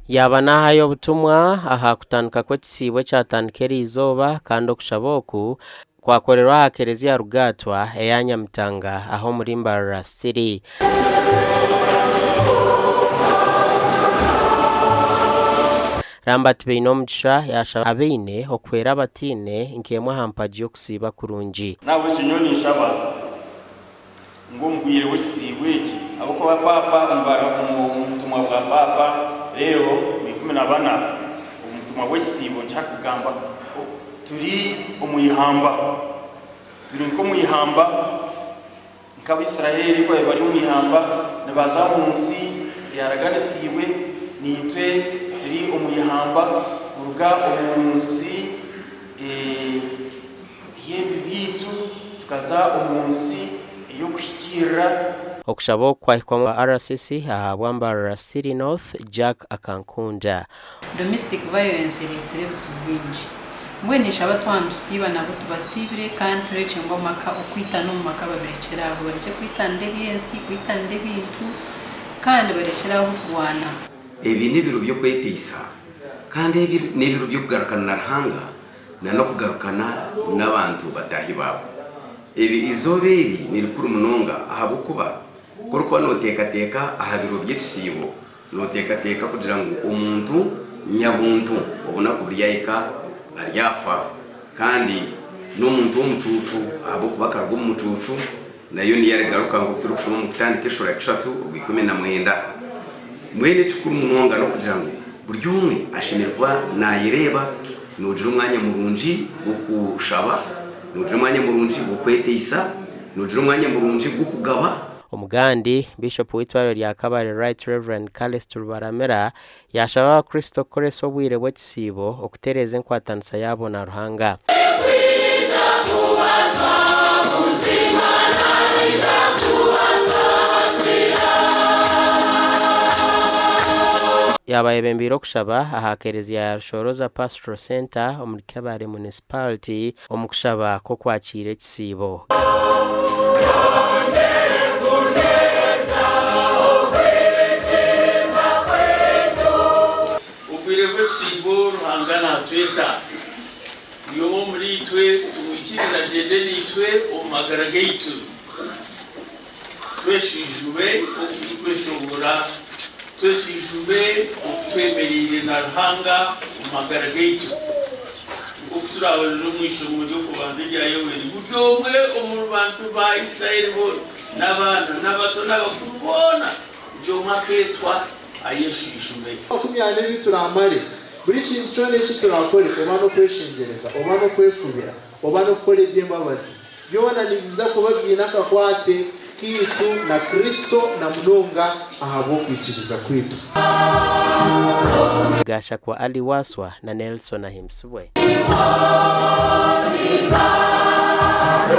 yaba nahayo butumwa aha kutanduka kw'ekisibo kyatandikira izoba kandi okushaboku kwakorerwa aha Kereziya Rugatwa eya Nyamutanga aho muri Mbarara City. Rambati beino omugisha yasha abeine okwera abatine nkemwe hampaji yokusiba kurungi. Nawe kinyoni shaba ngo mbwire w'ekisibo eki abako ba papa mbara umutumwa bwa papa leo 14 umutumwa w'ekisibo cyakugamba turi omuyihamba turi nko muyihamba nk'Abisirayeli ko bari muyihamba nabaza munsi yaraganisiwe nitwe turi omuyihamba uruga omunsi yebibitu tukaza omunsi yo kushikira okushabo kwahikwa RCC ahabwa Mbarara City North Jack Akankunda. Domestic violence is bingi mwenisha abasobanura siba nabo tubatibire kandi turece ngo maka ukwita no maka babirekeraho bareke kwita ndebiyensi kwita ndebintu kandi barekeraho kuwana. Ebi ni biro byo kwetisa kandi ni biro byo kugarukana na Ruhanga na no kugarukana n'abantu batahi babo. Ebi izoberi ni rukuru munonga ahabukuba kuruko notekateka aha biro by'ekisibo notekateka kugira ngo umuntu nyabuntu ubona kubyayika aryafa kandi n'umuntu w'umucucu ahabukuba kargo umucucu nayo ni yaragaruka ngo turusha mu kutandika ishura ya 3 19 mwene cikuru munonga no kugira ngo buryo umwe ashimirwa nayireba nugira umwanya murunji ukushaba nugira umwanya murunji ukwetisa nugira umwanya murunji gukugaba. Omugandi Bishop w'itwaro rya Kabale Right Reverend Callixte Rubaramera yashaba Kristo koreso bwire bw'ekisibo okutereza enkwatanisa yabo na Ruhanga. Yabaye bembiro kushaba aha Kereziya ya Rushoroza Pastoral Center omuri Kabale Municipality omukushaba ko kwakira ekisibo. Sibo Ruhangana tweta yomo muri twe tumwikirira jende nitwe omagara gaitu tweshijube okwishongora tweshijube okutwemerire na Ruhanga omagara gaitu okuturawe n'umwishomo ryo kubanzira yoweri buryo umwe omuru bantu ba Israeli bo n'abana n'abato n'abakuru bona byo maketwa ayeshijube okumyane bituramare buri kintu cyone kiturakore oba no kweshingereza oba no kwefubira oba no gukora iby'imbabazi byona nibiza kubabwira akakwate kitu na Kristo na munonga ahabo kwikiriza kwitu. Gasha kwa Ali Waswa na Nelson Ahimswe.